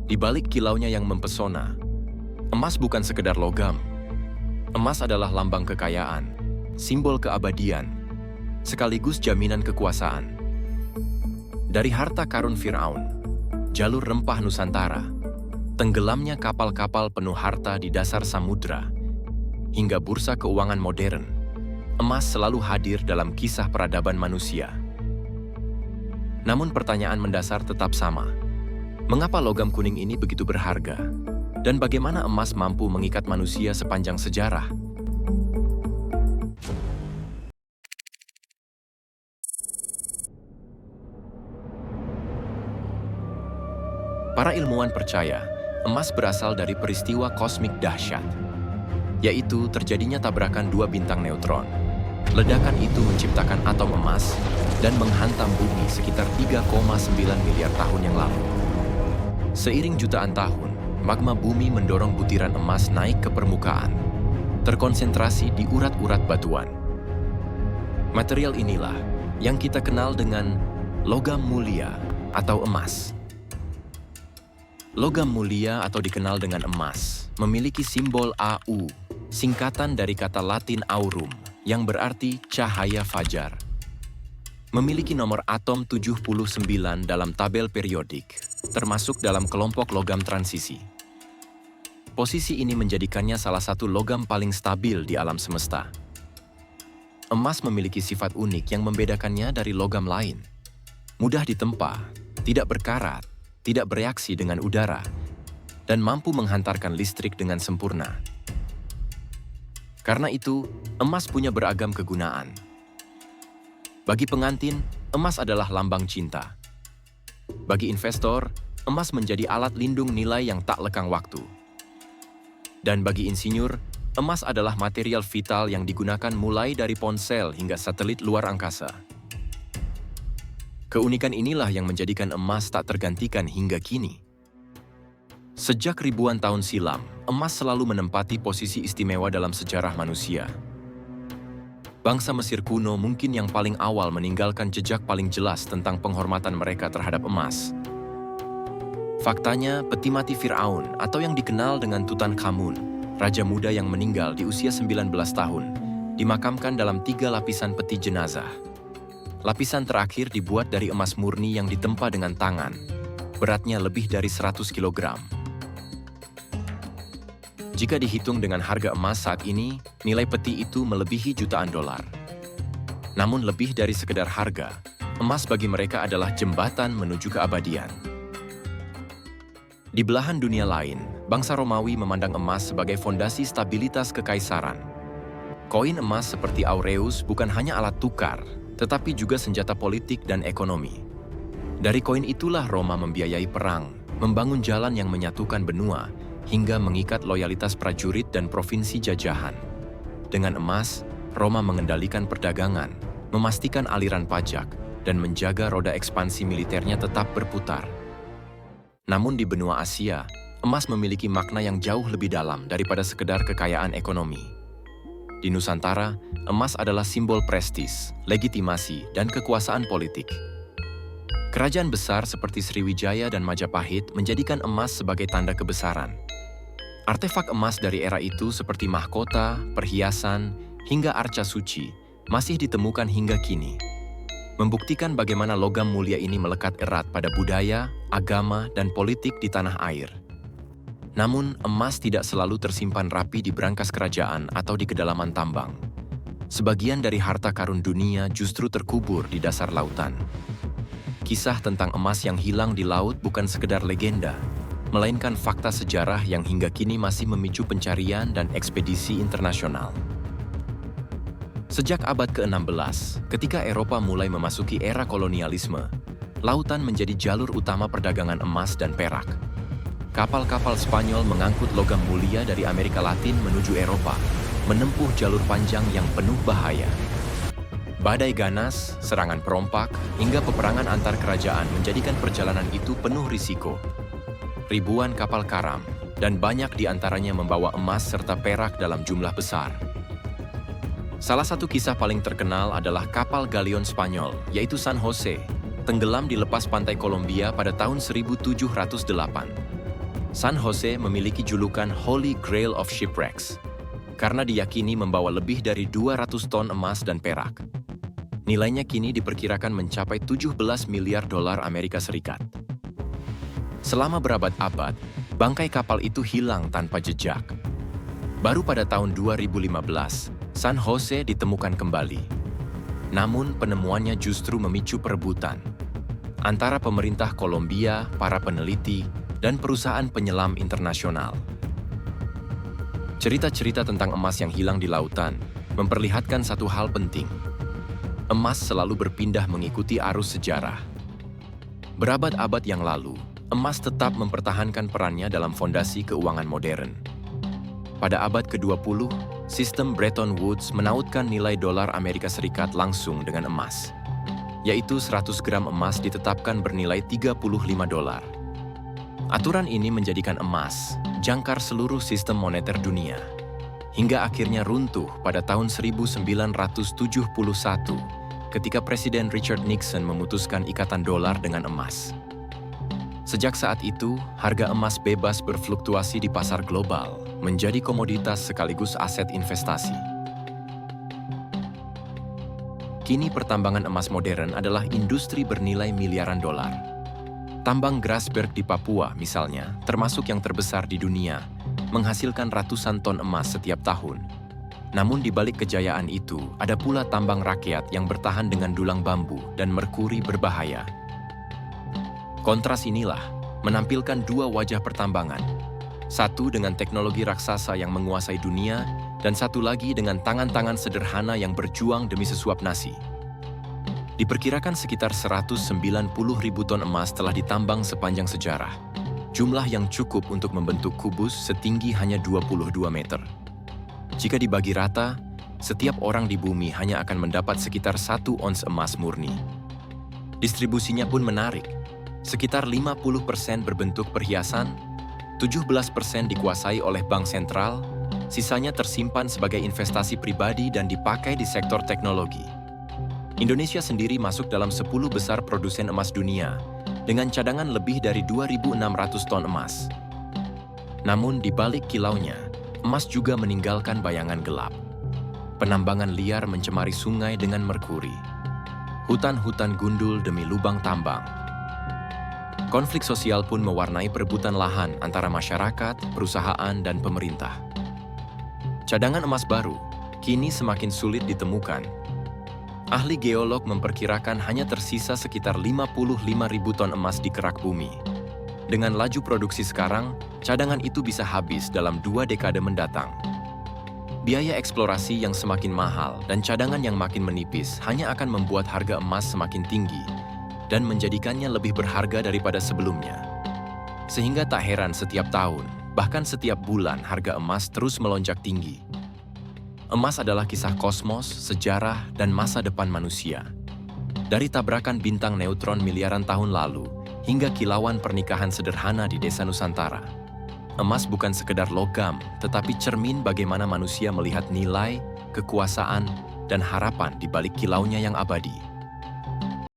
Di balik kilaunya yang mempesona, emas bukan sekedar logam. Emas adalah lambang kekayaan, simbol keabadian, sekaligus jaminan kekuasaan. Dari harta karun Firaun, jalur rempah Nusantara, tenggelamnya kapal-kapal penuh harta di dasar samudra, hingga bursa keuangan modern, emas selalu hadir dalam kisah peradaban manusia. Namun pertanyaan mendasar tetap sama. Mengapa logam kuning ini begitu berharga? Dan bagaimana emas mampu mengikat manusia sepanjang sejarah? Para ilmuwan percaya, emas berasal dari peristiwa kosmik dahsyat, yaitu terjadinya tabrakan dua bintang neutron. Ledakan itu menciptakan atom emas dan menghantam bumi sekitar 3,9 miliar tahun yang lalu. Seiring jutaan tahun, magma bumi mendorong butiran emas naik ke permukaan, terkonsentrasi di urat-urat batuan. Material inilah yang kita kenal dengan logam mulia atau emas. Logam mulia atau dikenal dengan emas memiliki simbol Au, singkatan dari kata Latin aurum, yang berarti cahaya fajar. Memiliki nomor atom 79 dalam tabel periodik, termasuk dalam kelompok logam transisi. Posisi ini menjadikannya salah satu logam paling stabil di alam semesta. Emas memiliki sifat unik yang membedakannya dari logam lain. Mudah ditempa, tidak berkarat, tidak bereaksi dengan udara, dan mampu menghantarkan listrik dengan sempurna. Karena itu, emas punya beragam kegunaan. Bagi pengantin, emas adalah lambang cinta. Bagi investor, emas menjadi alat lindung nilai yang tak lekang waktu. Dan bagi insinyur, emas adalah material vital yang digunakan mulai dari ponsel hingga satelit luar angkasa. Keunikan inilah yang menjadikan emas tak tergantikan hingga kini. Sejak ribuan tahun silam, emas selalu menempati posisi istimewa dalam sejarah manusia. Bangsa Mesir kuno mungkin yang paling awal meninggalkan jejak paling jelas tentang penghormatan mereka terhadap emas. Faktanya, peti mati Firaun atau yang dikenal dengan Tutankhamun, raja muda yang meninggal di usia 19 tahun, dimakamkan dalam 3 lapisan peti jenazah. Lapisan terakhir dibuat dari emas murni yang ditempa dengan tangan, beratnya lebih dari 100 kg. Jika dihitung dengan harga emas saat ini, nilai peti itu melebihi jutaan dolar. Namun lebih dari sekedar harga, emas bagi mereka adalah jembatan menuju keabadian. Di belahan dunia lain, bangsa Romawi memandang emas sebagai fondasi stabilitas kekaisaran. Koin emas seperti aureus bukan hanya alat tukar, tetapi juga senjata politik dan ekonomi. Dari koin itulah Roma membiayai perang, membangun jalan yang menyatukan benua, hingga mengikat loyalitas prajurit dan provinsi jajahan. Dengan emas, Roma mengendalikan perdagangan, memastikan aliran pajak, dan menjaga roda ekspansi militernya tetap berputar. Namun di benua Asia, emas memiliki makna yang jauh lebih dalam daripada sekedar kekayaan ekonomi. Di Nusantara, emas adalah simbol prestis, legitimasi, dan kekuasaan politik. Kerajaan besar seperti Sriwijaya dan Majapahit menjadikan emas sebagai tanda kebesaran. Artefak emas dari era itu seperti mahkota, perhiasan, hingga arca suci masih ditemukan hingga kini, membuktikan bagaimana logam mulia ini melekat erat pada budaya, agama, dan politik di tanah air. Namun, emas tidak selalu tersimpan rapi di brankas kerajaan atau di kedalaman tambang. Sebagian dari harta karun dunia justru terkubur di dasar lautan. Kisah tentang emas yang hilang di laut bukan sekedar legenda, melainkan fakta sejarah yang hingga kini masih memicu pencarian dan ekspedisi internasional. Sejak abad ke-16, ketika Eropa mulai memasuki era kolonialisme, lautan menjadi jalur utama perdagangan emas dan perak. Kapal-kapal Spanyol mengangkut logam mulia dari Amerika Latin menuju Eropa, menempuh jalur panjang yang penuh bahaya. Badai ganas, serangan perompak, hingga peperangan antar kerajaan menjadikan perjalanan itu penuh risiko. Ribuan kapal karam, dan banyak di antaranya membawa emas serta perak dalam jumlah besar. Salah satu kisah paling terkenal adalah kapal galion Spanyol, yaitu San Jose, tenggelam di lepas pantai Kolombia pada tahun 1708. San Jose memiliki julukan Holy Grail of Shipwrecks karena diyakini membawa lebih dari 200 ton emas dan perak. Nilainya kini diperkirakan mencapai 17 miliar dolar Amerika Serikat. Selama berabad-abad, bangkai kapal itu hilang tanpa jejak. Baru pada tahun 2015, San Jose ditemukan kembali. Namun penemuannya justru memicu perebutan antara pemerintah Kolombia, para peneliti, dan perusahaan penyelam internasional. Cerita-cerita tentang emas yang hilang di lautan memperlihatkan satu hal penting. Emas selalu berpindah mengikuti arus sejarah. Berabad-abad yang lalu, emas tetap mempertahankan perannya dalam fondasi keuangan modern. Pada abad ke-20, sistem Bretton Woods menautkan nilai dolar Amerika Serikat langsung dengan emas, yaitu 100 gram emas ditetapkan bernilai 35 dolar. Aturan ini menjadikan emas jangkar seluruh sistem moneter dunia, hingga akhirnya runtuh pada tahun 1971 ketika Presiden Richard Nixon memutuskan ikatan dolar dengan emas. Sejak saat itu, harga emas bebas berfluktuasi di pasar global, menjadi komoditas sekaligus aset investasi. Kini pertambangan emas modern adalah industri bernilai miliaran dolar. Tambang Grasberg di Papua, misalnya, termasuk yang terbesar di dunia, menghasilkan ratusan ton emas setiap tahun. Namun di balik kejayaan itu, ada pula tambang rakyat yang bertahan dengan dulang bambu dan merkuri berbahaya. Kontras inilah menampilkan dua wajah pertambangan. Satu dengan teknologi raksasa yang menguasai dunia, dan satu lagi dengan tangan-tangan sederhana yang berjuang demi sesuap nasi. Diperkirakan sekitar 190.000 ton emas telah ditambang sepanjang sejarah. Jumlah yang cukup untuk membentuk kubus setinggi hanya 22 meter. Jika dibagi rata, setiap orang di bumi hanya akan mendapat sekitar 1 ons emas murni. Distribusinya pun menarik. Sekitar 50% berbentuk perhiasan, 17% dikuasai oleh bank sentral, sisanya tersimpan sebagai investasi pribadi dan dipakai di sektor teknologi. Indonesia sendiri masuk dalam 10 besar produsen emas dunia, dengan cadangan lebih dari 2.600 ton emas. Namun di balik kilaunya, emas juga meninggalkan bayangan gelap. Penambangan liar mencemari sungai dengan merkuri. Hutan-hutan gundul demi lubang tambang. Konflik sosial pun mewarnai perebutan lahan antara masyarakat, perusahaan, dan pemerintah. Cadangan emas baru kini semakin sulit ditemukan. Ahli geolog memperkirakan hanya tersisa sekitar 55.000 ton emas di kerak bumi. Dengan laju produksi sekarang, cadangan itu bisa habis dalam 2 dekade mendatang. Biaya eksplorasi yang semakin mahal dan cadangan yang makin menipis hanya akan membuat harga emas semakin tinggi dan menjadikannya lebih berharga daripada sebelumnya. Sehingga tak heran setiap tahun, bahkan setiap bulan harga emas terus melonjak tinggi. Emas adalah kisah kosmos, sejarah, dan masa depan manusia. Dari tabrakan bintang neutron miliaran tahun lalu, hingga kilauan pernikahan sederhana di desa Nusantara. Emas bukan sekedar logam, tetapi cermin bagaimana manusia melihat nilai, kekuasaan, dan harapan di balik kilaunya yang abadi.